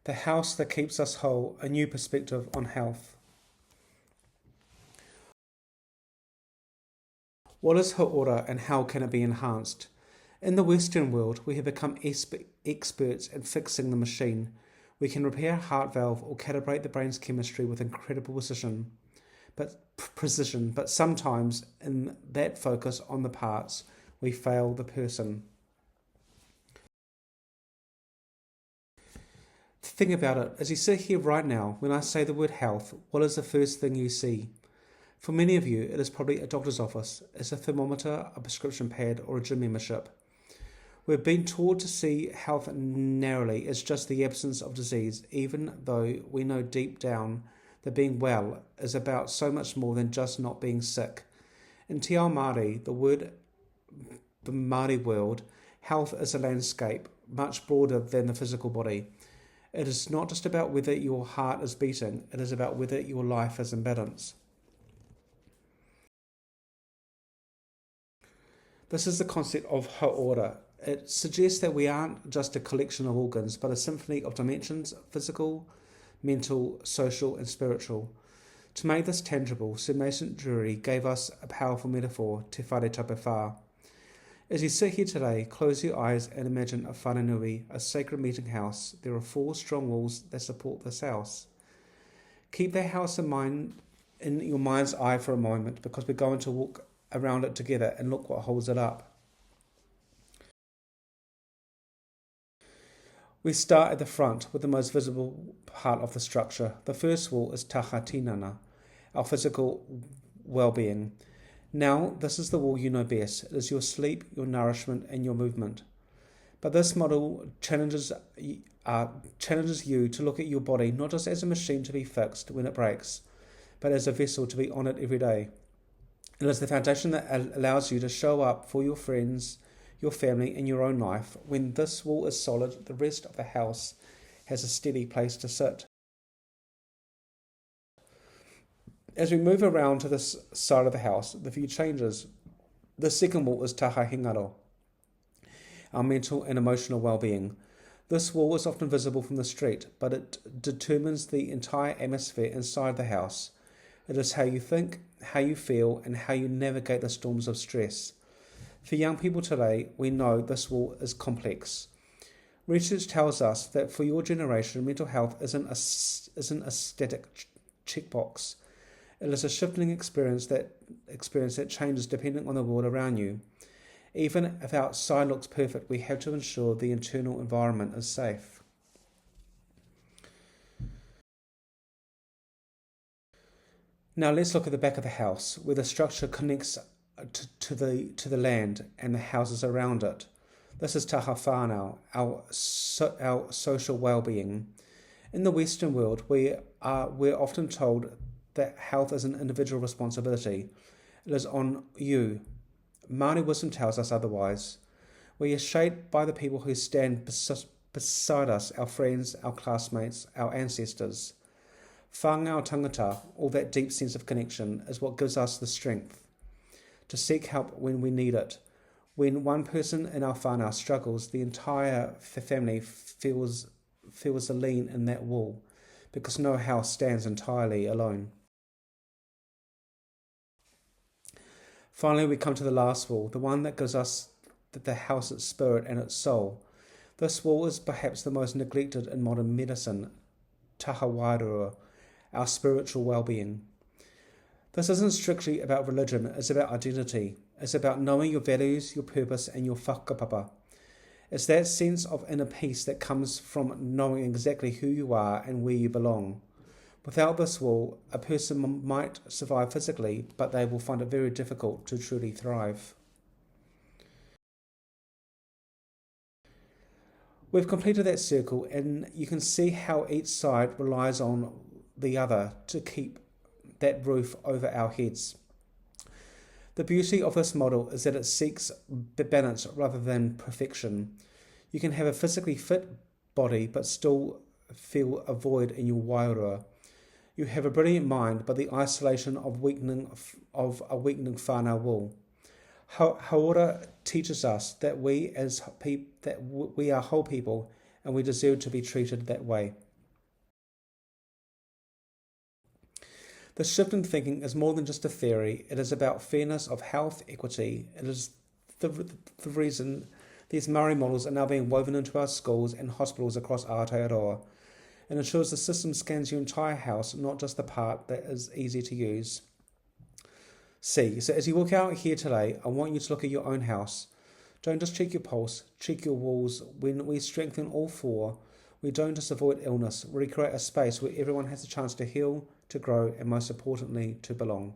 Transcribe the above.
the house that keeps us whole, a new perspective on health. What is Hauora and how can it be enhanced? In the Western world, we have become experts at fixing the machine. We can repair a heart valve or calibrate the brain's chemistry with incredible precision, but sometimes in that focus on the parts, we fail the person. Think about it. As you sit here right now, when I say the word health, what is the first thing you see? For many of you, it is probably a doctor's office. It's a thermometer, a prescription pad, or a gym membership. We've been taught to see health narrowly as just the absence of disease, even though we know deep down that being well is about so much more than just not being sick. In Te Ao Māori, the Māori world, health is a landscape much broader than the physical body. It is not just about whether your heart is beating, it is about whether your life is in balance. This is the concept of Hauora. It suggests that we aren't just a collection of organs, but a symphony of dimensions, physical, mental, social and spiritual. To make this tangible, Sir Mason Drury gave us a powerful metaphor, te whare Tapa. As you sit here today, close your eyes and imagine a whananui, a sacred meeting house. There are 4 strong walls that support this house. Keep that house in your mind's eye for a moment, because we're going to walk around it together and look what holds it up. We start at the front with the most visible part of the structure. The first wall is taha tinana, our physical well-being. Now, this is the wall you know best. It is your sleep, your nourishment and your movement. But this model challenges you to look at your body not just as a machine to be fixed when it breaks, but as a vessel to be honoured every day. It is the foundation that allows you to show up for your friends, your family and your own life. When this wall is solid, the rest of the house has a steady place to sit. As we move around to this side of the house, the view changes. The second wall is taha hingaro, our mental and emotional well-being. This wall is often visible from the street, but it determines the entire atmosphere inside the house. It is how you think, how you feel, and how you navigate the storms of stress. For young people today, we know this wall is complex. Research tells us that for your generation, mental health isn't a static checkbox. It is a shifting experience that changes depending on the world around you. Even if outside looks perfect, we have to ensure the internal environment is safe. Now let's look at the back of the house, where the structure connects to the land and the houses around it. This is taha whānau, our social well-being. In the Western world, we're often told that health is an individual responsibility. It is on you. Māori wisdom tells us otherwise. We are shaped by the people who stand beside us, our friends, our classmates, our ancestors. Whānau tangata, all that deep sense of connection, is what gives us the strength to seek help when we need it. When one person in our whānau struggles, the entire family feels a lean in that wall, because no house stands entirely alone. Finally, we come to the last wall, the one that gives us the house its spirit and its soul. This wall is perhaps the most neglected in modern medicine, taha wairua, our spiritual well-being. This isn't strictly about religion, it's about identity. It's about knowing your values, your purpose and your whakapapa. It's that sense of inner peace that comes from knowing exactly who you are and where you belong. Without this wall, a person might survive physically, but they will find it very difficult to truly thrive. We've completed that circle, and you can see how each side relies on the other to keep that roof over our heads. The beauty of this model is that it seeks balance rather than perfection. You can have a physically fit body but still feel a void in your wairua. You have a brilliant mind, but the isolation of a weakening whānau wall. Hauora teaches us that we are whole people and we deserve to be treated that way. This shift in thinking is more than just a theory. It is about fairness of health equity. It is the reason these Maori models are now being woven into our schools and hospitals across Aotearoa. It ensures the system scans your entire house, not just the part that is easy to use. C. So as you walk out here today, I want you to look at your own house. Don't just check your pulse, check your walls. When we strengthen all four, we don't just avoid illness, we create a space where everyone has a chance to heal, to grow, and most importantly, to belong.